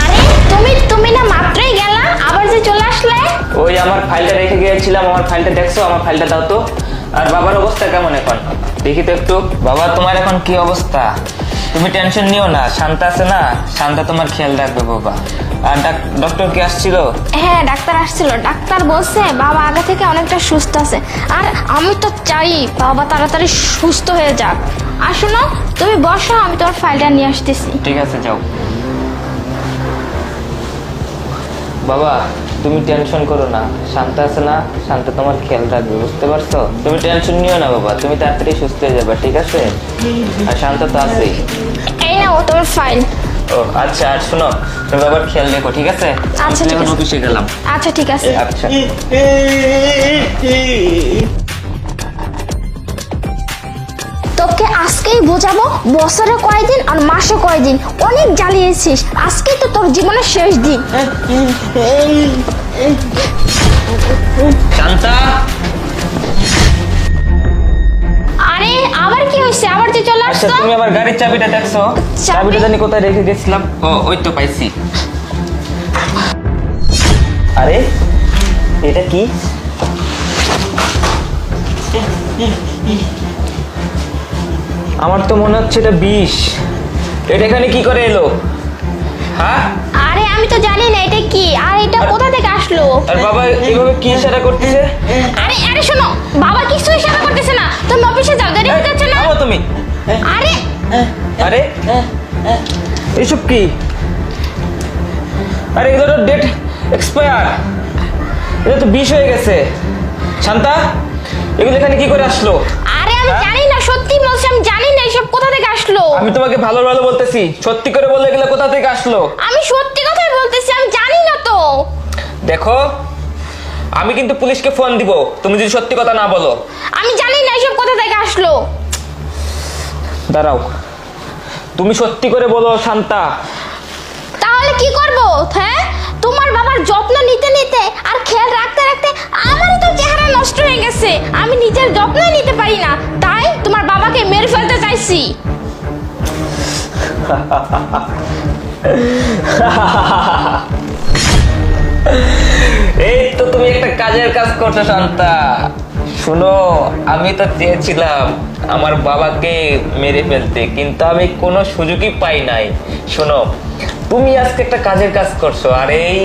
আরে তুমি না মাত্রই গেলা, আবার যে চলে আসলে? ওই আমার ফাইলটা রেখে গিয়েছিলাম, আমার ফাইলটা দেখছো? আমার ফাইলটা দাও তো। আর বাবার অবস্থা কেমন এখন দেখি তো একটু। বাবা তোমার এখন কি অবস্থা? তুমি টেনশন নিও না, শান্তা আছে না, শান্তা তোমার খেয়াল রাখবে বাবা। আর ডক্টর কি আসছিল? হ্যাঁ, ডাক্তার আসছিল। ডাক্তার বলছে বাবা আগে থেকে অনেকটা সুস্থ আছে। আর আমি তো চাই বাবা তাড়াতাড়ি সুস্থ হয়ে যাক। আর শোনো, তুমি বসো, আমি তোমার ফাইলটা নিয়ে আসতেছি। ঠিক আছে, যাও। বাবা তুমি টেনশন করো না, শান্তা আছে না, শান্তা তোমার খেয়াল রাখবে, বুঝতে পারছো? তুমি টেনশন নিও না বাবা, তুমি তাড়াতাড়ি সুস্থ হয়ে যাবে, ঠিক আছে? আর শান্তা তো আছেই। এই নাও তোমার ফাইল। ও আচ্ছা, আর শোনো, তুমি বাবার খেয়াল রেখো, ঠিক আছে? আচ্ছা, ঠিক এখন আছে। অফিসে গেলাম। আচ্ছা, ঠিক আছে। আচ্ছা। তোকে আজকেই বোঝাবো বছরে কয়দিন আর মাসে কয়দিন। অনেক জ্বালিয়েছিস, আজকেই তো তোর জীবনের শেষ দিন। শান্তা, আরে আবার কি হয়েছে? আবার যে চলে আচ্ছা আসছো? তুমি আবার গাড়ির চাবিটা দেখছো? চাবিটা জানি কোথায় রেখে গেছিলাম। ও ওই তো পাইছি। আরে এটা কি? আমার তো মনে হচ্ছে এটা বিষ। এটা এখানে কি করে এলো? হ্যাঁ, আরে আমি তো জানি না এটা কি, আর এটা কোথা থেকে আসলো? আর বাবা এইভাবে কি ইশারা করতেছে? আরে আরে শোনো, বাবা কিছু ইশারা করতেছে না, তুমি অফিসে যাও, দেরি হয়ে যাচ্ছে না? থামো তুমি। আরে আরে এসব কি? আরে এগুলো ডেট এক্সপায়ার, এটা তো বিষ হয়ে গেছে। শান্তা, এগুলো এখানে কি করে আসলো? আরে আমি জানি না, সত্যি বলছি আমি জানি না এসব কোথা থেকে আসলো। আমি তোমাকে ভালো ভালো বলতেছি, সত্যি করে বললে এগুলো কোথা থেকে আসলো? আমি সত্যি কথাই বলতেছি, আমি জানি না তো। দেখো, আমি কিন্তু পুলিশকে ফোন দিব তুমি যদি সত্যি কথা না বলো। আমি জানি না এসব কোথা থেকে আসলো। দাঁড়াও, তুমি সত্যি করে বলো শান্তা। তাহলে কি করব? হ্যাঁ, তোমার বাবার যত্ন নিতে নিতে আর খেয়াল রাখতে রাখতে আমারই তো চেহারা নষ্ট হয়ে গেছে। আমি নিজের যত্ন নিতে পারি না, তাই তোমার বাবাকে মেরে ফেলতে চাইছি। এই তো তুমি একটা কাজের কাজ করছো শান্তা। শুনো, আমি তো চেয়েছিলাম আমার বাবাকে মেরে ফেলতে, কিন্তু আমি কোনো সুযোগই পাই নাই। শোনো, তুমি আজকে একটা কাজের কাজ করছো, আর এই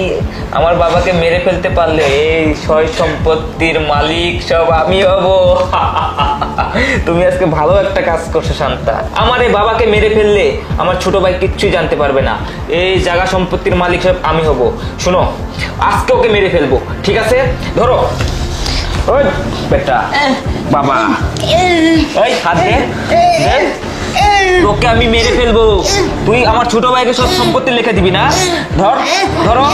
আমার বাবাকে মেরে ফেলতে পারলে এই সয় সম্পত্তির মালিক সব আমি হব। তুমি আজকে ভালো একটা কাজ করছো শান্তা। আমার এই বাবাকে মেরে ফেললে আমার ছোট ভাই কিচ্ছুই জানতে পারবে না, এই জায়গা সম্পত্তির মালিক সব আমি হব। শোনো, আজকে ওকে মেরে ফেলবো, ঠিক আছে? ধরো। ওই বেটা, বাবা, ওই হাত দে, দে। তোকে আমি মেরে ফেলবো, তুই আমার ছোট ভাইকে সব সম্পত্তি লিখে দিবি না? ধর, ধরো।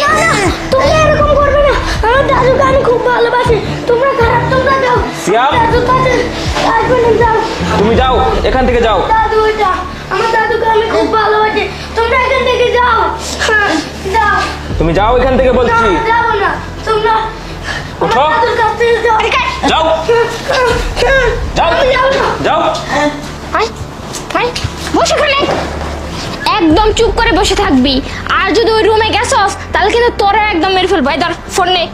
না না, তুমি এরকম করবে না, আমার দাদুকে আমি খুব ভালোবাসি। তোমরা খারাপ, তোমরা যাও। সিয়াম, দাদুর কাছে আসবে না, যাও। তুমি যাও, এখান থেকে যাও। দাদু এটা, আমার দাদুকে আমি খুব ভালোবাসি। তোমরা এখান থেকে যাও। হ্যাঁ, যাও। তুমি যাও এখান থেকে বলছি। না, যাবো না। তোমরা উঠো। আমার দাদুর কাছ থেকে যাও। যাও, যাও, আমি যাবো না। যাও। আয়, আয়, বস এখানে। একদম চুপ করে বসে থাকবি, আর যদি ওই রুমে গেছস তাহলে কিন্তু তোরা একদম মেরে ফেলবো। এই ধর ফোন নে,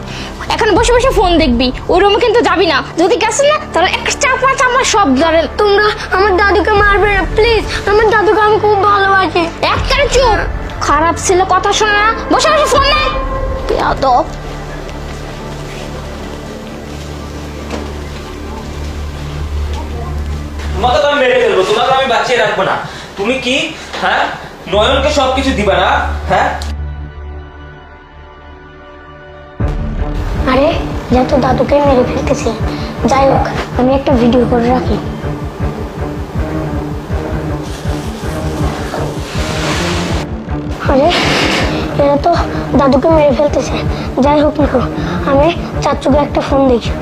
এখন বসে বসে ফোন দেখবি, ওই রুমে কিন্তু যাবি না। যদি গেছিস না তাহলে একটা চাপা চাপা সব ধরে। তোমরা আমার দাদুকে মারবে না প্লিজ, আমার দাদুকে আমি খুব ভালোবাসি। একবারে চুপ, খারাপ ছিল কথা শোনা না, বসে বসে ফোন নে। বেয়াদব। তোমাকে তো আমি মেরে ফেলবো, তোমাকে আমি বাঁচিয়ে রাখবো না। তুমি কি, হ্যাঁ, নয়নকে সবকিছু দিবা না? হ্যাঁ, আরে যেহেতু দাদুকে মেরে ফেলতেছি, যাই হোক আমি একটা ভিডিও করে রাখি। আরে এরা তো দাদুকে মেরে ফেলতেছে। যাই হোক না, আমি চাচুকে একটা ফোন দেখি।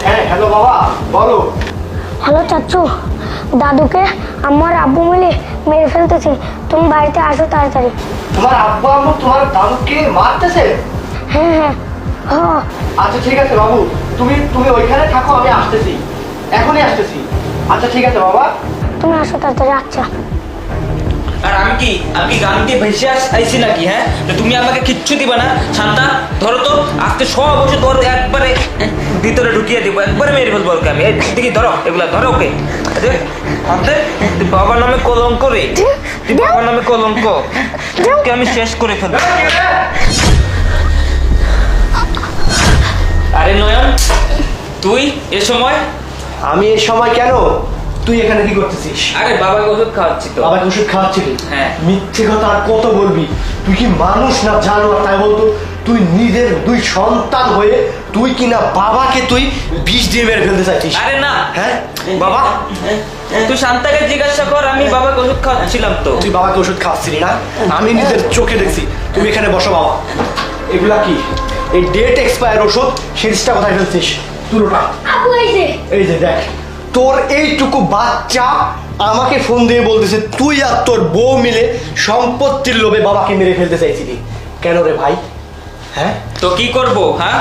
হ্যাঁ হ্যালো বাবা, বলো। হ্যালো চাচু, দাদুকে আমার আব্বু মিলে মেরে ফেলতেছে, তুমি বাড়িতে আসো তাড়াতাড়ি। তোমার আব্বু আম্মু তোমার দাদুকে মারতেছে? হ্যাঁ হ্যাঁ হ্যাঁ। আচ্ছা ঠিক আছে বাবু, তুমি তুমি ওইখানে থাকো, আমি আসতেছি, এখনই আসতেছি। আচ্ছা ঠিক আছে বাবা। তুমি আসো তাড়াতাড়ি। আচ্ছা। আর আমি কি গান দিয়ে ভেসে আইছি নাকি? হ্যাঁ, তো তুমি আমাকে কিচ্ছু দিবা না? শান্তা, ধরো তো, আজকে সব বসে তোর একবারে ভিতরে ঢুকিয়ে দিব, একবারে মেরে ফেলবো ওকে আমি। এই দেখি, ধরো এগুলা, ধরো ওকে। হাতে তুই বাবার নামে কলঙ্ক রে, তুই বাবার নামে কলঙ্ক, ওকে আমি শেষ করে ফেলবো। আরে নয়ন, তুই এ সময়? আমি এই সময় কেন? তুই এখানে কি করতেছিস? আরে বাবাকে ওষুধ খাওয়াচ্ছি তো। বাবাকে ওষুধ খাওয়াচ্ছিলি? হ্যাঁ। মিথ্যে কথা আর কত বলবি? তুই কি মানুষ না জানোয়ার? তাই বলতো, তুই নিজের দুই সন্তান হয়ে তুই কিনা বাবাকে তুই বিষ দিয়ে মেরে ফেলতে চাইছিস? আরে না, হ্যাঁ বাবা, তুই শান্তাকে জিজ্ঞাসা কর, আমি বাবাকে ওষুধ খাওয়াচ্ছিলাম তো। তুই বাবাকে ওষুধ খাওয়াচ্ছিলি না? আমি নিজের চোখে দেখছি। তুমি এখানে বসো বাবা। এগুলা কি? এই ডেট এক্সপায়ার ওষুধ, সিরিজটা কোথায় ফেলছিস? তুলোটা আব্বু এই যে দেখ, তোর এইটুকু বাচ্চা আমাকে ফোন দিয়ে বলতেছে তুই আর তোর বউ মিলে সম্পত্তির লোভে বাবাকে মেরে ফেলতে চাইছিলি। কেন রে ভাই? হ্যাঁ, তো কি করব? হ্যাঁ,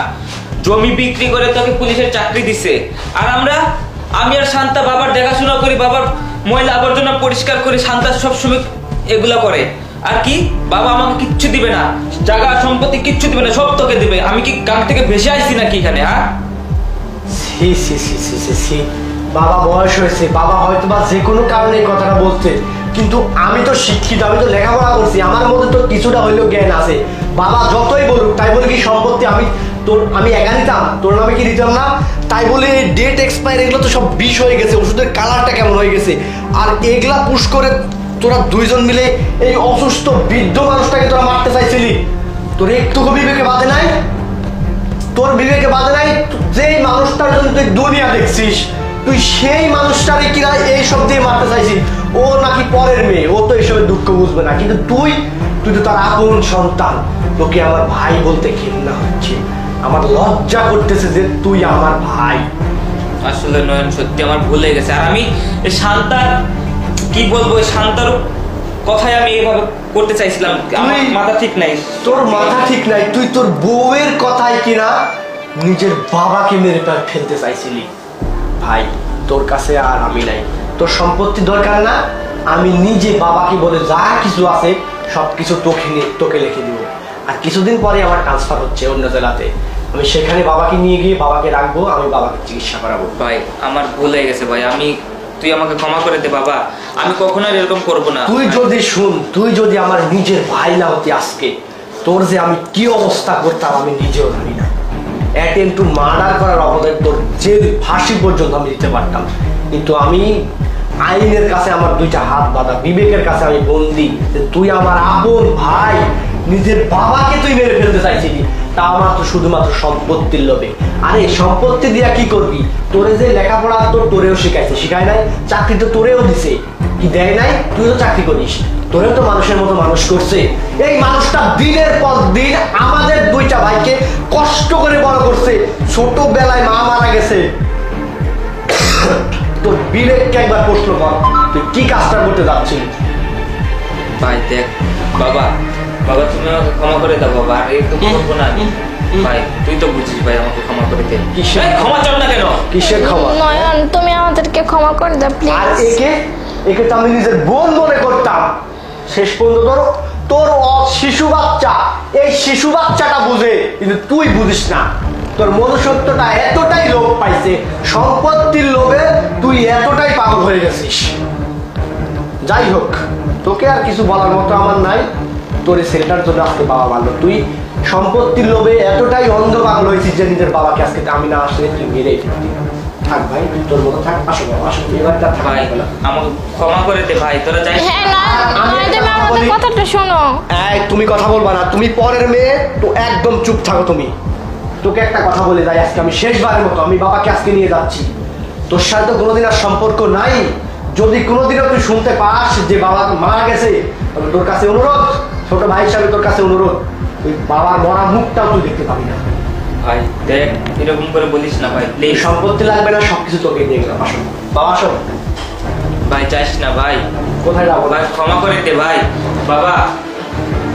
জমি বিক্রি করে তোকে পুলিশের চাকরি দিছে, আর আমি আর শান্তা বাবার দেখাশোনা করি, বাবার ময়লা আবর্জনা পরিষ্কার করি, শান্তা সবসময় এগুলা করে। আর কি, বাবা আমাকে কিচ্ছু দিবে না, জায়গা সম্পত্তি কিচ্ছু দিবে না, সব তোকে দিবে। আমি কি গান থেকে ভেসে আইছি নাকি এখানে? হ্যাঁ, সি সি সি সি সি সি। বাবা বয়স হয়েছে, বাবা হয়তো বা যে কোনো কারণে এই কথাটা বলছে, কিন্তু আমি তো শিক্ষিত, আমি তো লেখাপড়া করছি, আমার মধ্যে তো কিছুটা হইলেও জ্ঞান আছে। বাবা যতই বলুক, তাই বলে কি সম্পত্তি আমি একা নিতাম? তোর নামে কি দিতাম না? তাই বলে ডেট এক্সপায়ার এগুলো তো সব বিষ হয়ে গেছে, ওষুধের কালারটা কেমন হয়ে গেছে, আর এগুলা পুশ করে তোরা দুইজন মিলে এই অসুস্থ বৃদ্ধ মানুষটাকে তোরা মারতে চাইছিলি। তোর একটুকু বিবেকে বাদে নাই? তোর বিবেকে বাদে নাই? যেই মানুষটার জন্য তুই দুনিয়া দেখছিস, তুই সেই মানুষটারে কিনা এই সব দিয়ে মারতে চাইছিস। ও নাকি পরের মেয়ে, ও তো এইসবের দুঃখ বুঝবে না, কিন্তু তুই তো তার আপন সন্তান। তোকে আমার ভাই বলতে ঘৃণা হচ্ছে, আমার লজ্জা করতেছে যে তুই আমার ভাই। আসলে নয়ন, সত্যি আমার ভুল হয়ে গেছে। আর আমি শান্তার কি বলবো, শান্তার কথাই আমি এইভাবে করতে চাইছিলাম। আমার মাথা ঠিক নাই। তোর মাথা ঠিক নাই? তুই তোর বউয়ের কথাই কিনা নিজের বাবাকে মেরে ফেলতে চাইছিলি। ভাই, তোর কাছে আর আমি নাই, তোর সম্পত্তি দরকার না, আমি নিজে বাবাকে বলে যা কিছু আছে সবকিছু তোকে লিখে দিব। আর কিছুদিন পরে আমার ট্রান্সফার হচ্ছে অন্য জেলাতে, আমি সেখানে বাবাকে নিয়ে গিয়ে বাবাকে রাখবো, আমি বাবাকে চিকিৎসা করাবো। ভাই, আমার ভুল হয়ে গেছে ভাই, তুই আমাকে ক্ষমা করে দে বাবা, আমি কখনো আর এরকম করবো না। তুই যদি আমার নিজের ভাই না হতি, আজকে তোর যে আমি কি অবস্থা করতাম আমি নিজেও জানি না। অ্যাটেম্প টু মার্ডার করার অপরাধে তোর জেল ফাঁসি পর্যন্ত আমি দিতে পারতাম, কিন্তু আমি আইনের কাছে আমার দুইটা হাত বাঁধা, বিবেকের কাছে আমি বন্দি যে তুই আমার আপন ভাই, নিজের বাবাকে তুই মেরে ফেলতে চাইছিলি, তা আমার তো শুধুমাত্র সম্পত্তির লোভে। আরে সম্পত্তি দিয়া কি করবি? তোরে যে লেখাপড়া তোরেও শিখাইছে, শিখায় নাই? চাকরি তো তোরেও দিছে, কি দেয় নাই? তুই তো চাকরি করিস, তোরেও তো মানুষের মতো মানুষ করছে। এই মানুষটা দিনের পর দিন আমাদের দুইটা ভাইকে কষ্ট করে বড় করছে, ছোটবেলায় মা মারা গেছে। তোর বিবেককে একবার প্রশ্ন কর, তুই কি কাজটা করতে যাচ্ছিস? ভাই দেখ, বাবা তুমি আমাকে ক্ষমা করে দাও বাবা, আর একটু করবো না আমি। ভাই তুই তো বুঝিস ভাই, আমাকে ক্ষমা করে দে। কিসের ক্ষমা চাও না কেন? কিসের ক্ষমা? নয়ন, তুমি আমাদেরকে ক্ষমা করে দাও আর প্লিজ। একে তো আমি নিজের বোন মনে করতাম, শেষ পর্যন্ত তোর শিশু বাচ্চা, এই শিশু বাচ্চাটা বুঝে, কিন্তু তুই বুঝিস না। তোর মনুষ্যত্বটা এতটাই লোভ পাইছে, সম্পত্তির লোভে তুই এতটাই পাগল হয়ে গেছিস। যাই হোক, তোকে আর কিছু বলার মতো আমার নাই। তোর এই ছেলেটার জন্য আজকে বাবা মারলো, তুই সম্পত্তির লোভে এতটাই অন্ধ পাগল হয়েছিস যে নিজের বাবাকে আজকে আমি না আসলে তুই মেরেই ফেলতি। থাক ভাই, তুই তোর মতো থাক, আসো বাবা আসো, এবার ভাই আমাকে ক্ষমা করে দে ভাই, তোরা যাই। হ্যাঁ না, তুমি আমাদের কথাটা শোনো। তুমি কথা বলবা না, তুমি পরের মেয়ে তো, একদম চুপ থাকো তুমি। তোকে একটা কথা বলে যাই, আজকে আমি শেষবারের মতো আমি বাবাকে আজকে নিয়ে যাচ্ছি। তোর সাথে তো কোনোদিন আর সম্পর্ক নাই, যদি কোনোদিনও তুই শুনতে পাস যে বাবা মারা গেছে, তবে তোর কাছে অনুরোধ, ছোট ভাই হিসাবে তোর কাছে অনুরোধ, তুই বাবার মরা মুখটাও তুই দেখতে পাবি না। ভাই দেখ এরকম করে বলিস না ভাই এই প্লিজ। সম্পত্তি লাগবে না, সবকিছু তোকে দিয়ে গেলাম। আসো বাবা, আসো। ভাই চাইস না ভাই, কোথায় যাবো? ভাই ক্ষমা করে দে ভাই। বাবা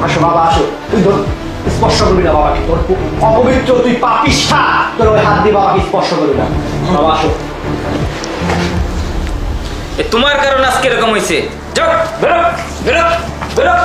আসো বাবা, আসো। তুই তোর স্পর্শ করবি না বাবাকে, তোর অপবিত্র, তুই পাপিষ্ঠা, তোর ওই হাত দিয়ে বাবাকে স্পর্শ করবি না। বাবা আসো। তোমার কারণ আজকে এরকম হয়েছে। যাও বেরো বেরো বেরো।